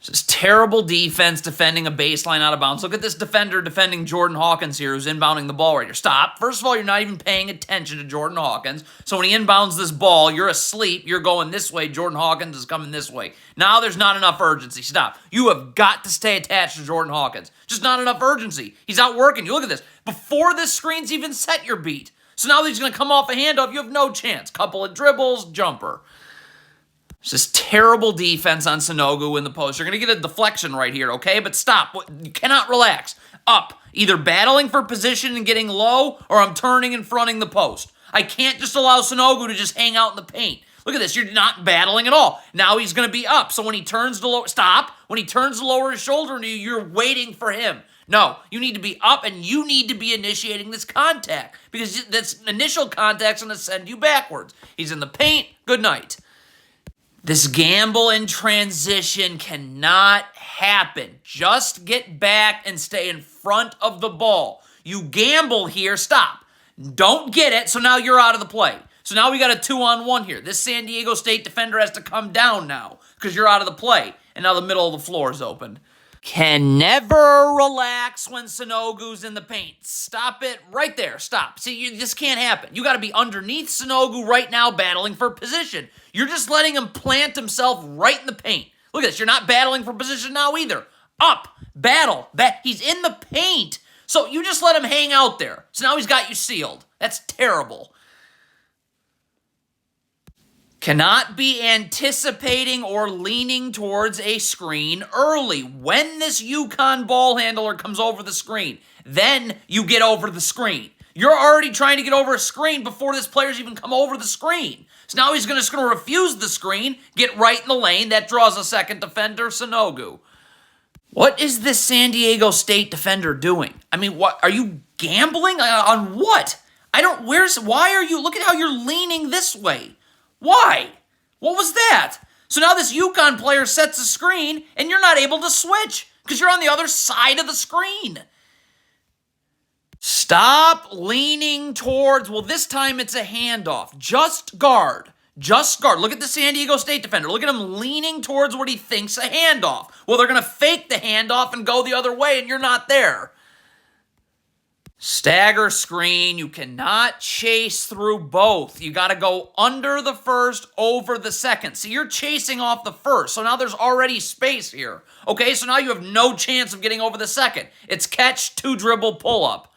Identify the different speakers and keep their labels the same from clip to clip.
Speaker 1: Just terrible defense defending a baseline out of bounds. Look at this defender defending Jordan Hawkins here who's inbounding the ball right here. Stop. First of all, you're not even paying attention to Jordan Hawkins. So when he inbounds this ball, you're asleep. You're going this way. Jordan Hawkins is coming this way. Now there's not enough urgency. Stop. You have got to stay attached to Jordan Hawkins. Just not enough urgency. He's out working you. Look at this. Before this screen's even set, you're beat. So now that he's going to come off a handoff, you have no chance. Couple of dribbles, jumper. It's just terrible defense on Sanogo in the post. You're going to get a deflection right here, okay? But stop. You cannot relax. Up. Either battling for position and getting low, or I'm turning and fronting the post. I can't just allow Sanogo to just hang out in the paint. Look at this. You're not battling at all. Now he's going to be up. So when he turns to lower... Stop. When he turns to lower his shoulder into you, you're waiting for him. No, you need to be up, and you need to be initiating this contact, because this initial contact's going to send you backwards. He's in the paint. Good night. This gamble in transition cannot happen. Just get back and stay in front of the ball. You gamble here, stop. Don't get it, so now you're out of the play. So now we got a 2-on-1 here. This San Diego State defender has to come down now because you're out of the play, and now the middle of the floor is open. Can never relax when Sanogu's in the paint. Stop it right there. Stop. See, this can't happen. You got to be underneath Sanogo right now battling for position. You're just letting him plant himself right in the paint. Look at this. You're not battling for position now either. Up. Battle. He's in the paint. So you just let him hang out there. So now he's got you sealed. That's terrible. Cannot be anticipating or leaning towards a screen early. When this UConn ball handler comes over the screen, then you get over the screen. You're already trying to get over a screen before this player's even come over the screen. So now he's just going to refuse the screen, get right in the lane. That draws a second defender, Sanogo. What is this San Diego State defender doing? I mean, what are you gambling on what? Why are you, look at how you're leaning this way. Why? What was that? So now this UConn player sets a screen, and you're not able to switch because you're on the other side of the screen. Stop leaning towards, well, this time it's a handoff. Just guard. Just guard. Look at the San Diego State defender. Look at him leaning towards what he thinks a handoff. Well, they're going to fake the handoff and go the other way, and you're not there. Stagger screen. You cannot chase through both. You got to go under the first, over the second. See, you're chasing off the first, so now there's already space here. Okay, so now you have no chance of getting over the second. It's catch, 2-dribble, pull-up.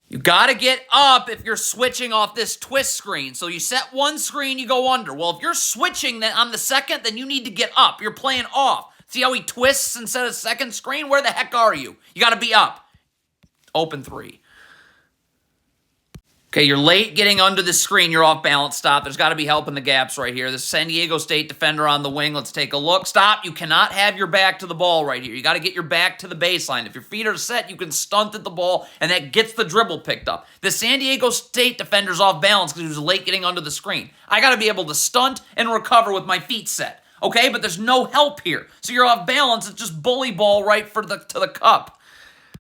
Speaker 1: You got to get up if you're switching off this twist screen. So you set one screen, you go under. Well, if you're switching on the second, then you need to get up. You're playing off. See how he twists instead of second screen? Where the heck are you? You got to be up. Open 3. Okay, you're late getting under the screen. You're off balance. Stop. There's got to be help in the gaps right here. This San Diego State defender on the wing. Let's take a look. Stop. You cannot have your back to the ball right here. You got to get your back to the baseline. If your feet are set, you can stunt at the ball, and that gets the dribble picked up. The San Diego State defender's off balance because he was late getting under the screen. I got to be able to stunt and recover with my feet set. Okay, but there's no help here. So you're off balance. It's just bully ball right to the cup.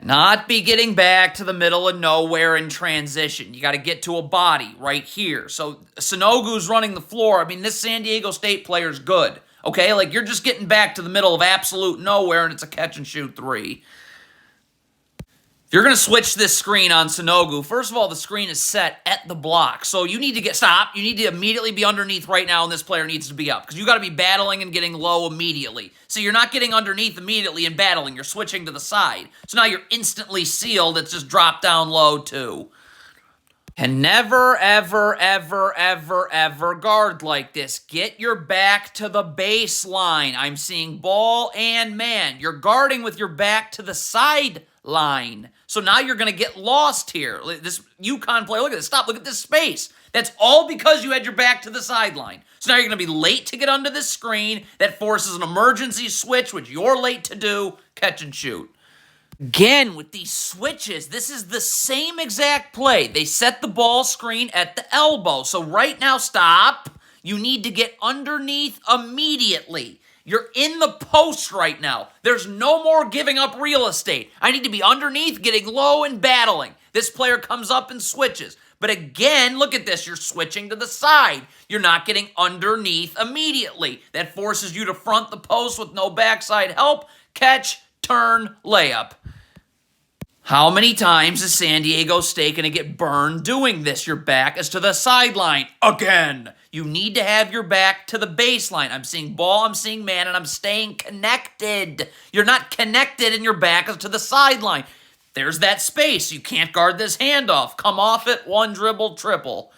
Speaker 1: Not be getting back to the middle of nowhere in transition. You got to get to a body right here. So Sanogu's running the floor. I mean, this San Diego State player's good. Okay, like you're just getting back to the middle of absolute nowhere, and it's a catch-and-shoot 3. If you're going to switch this screen on Sanogo, first of all, the screen is set at the block. So you need to stop. You need to immediately be underneath right now, and this player needs to be up because you got to be battling and getting low immediately. So you're not getting underneath immediately and battling. You're switching to the side. So now you're instantly sealed. It's just drop down low too. Can never, ever, ever, ever, ever guard like this. Get your back to the baseline. I'm seeing ball and man. You're guarding with your back to the sideline. So now you're going to get lost here. This UConn player, look at this. Stop. Look at this space. That's all because you had your back to the sideline. So now you're going to be late to get under this screen. That forces an emergency switch, which you're late to do. Catch and shoot. Again, with these switches, this is the same exact play. They set the ball screen at the elbow. So right now, stop. You need to get underneath immediately. You're in the post right now. There's no more giving up real estate. I need to be underneath, getting low, and battling. This player comes up and switches. But again, look at this. You're switching to the side. You're not getting underneath immediately. That forces you to front the post with no backside help. Catch, turn, layup. How many times is San Diego State going to get burned doing this? Your back is to the sideline again. You need to have your back to the baseline. I'm seeing ball, I'm seeing man, and I'm staying connected. You're not connected and your back is to the sideline. There's that space. You can't guard this handoff. Come off it, one dribble, triple.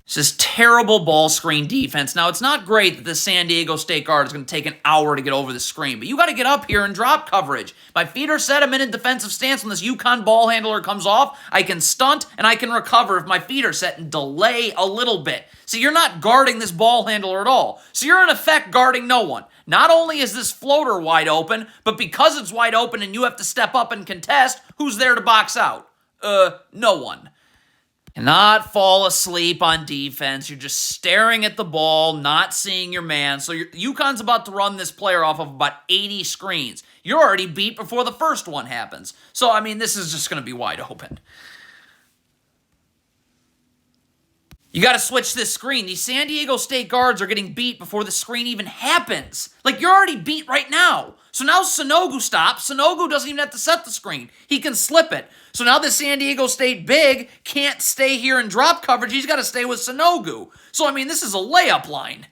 Speaker 1: This is terrible ball screen defense. Now, it's not great that the San Diego State guard is going to take an hour to get over the screen, but you got to get up here and drop coverage. My feet are set. I'm in a defensive stance. When this UConn ball handler comes off, I can stunt and I can recover if my feet are set and delay a little bit. See, you're not guarding this ball handler at all. So you're in effect guarding no one. Not only is this floater wide open, but because it's wide open and you have to step up and contest, who's there to box out? No one. Cannot fall asleep on defense. You're just staring at the ball, not seeing your man. So UConn's about to run this player off of about 80 screens. You're already beat before the first one happens. So, I mean, this is just going to be wide open. You got to switch this screen. These San Diego State guards are getting beat before the screen even happens. Like, you're already beat right now. So now Sanogo stops. Sanogo doesn't even have to set the screen. He can slip it. So now the San Diego State big can't stay here and drop coverage. He's got to stay with Sanogo. So, I mean, this is a layup line.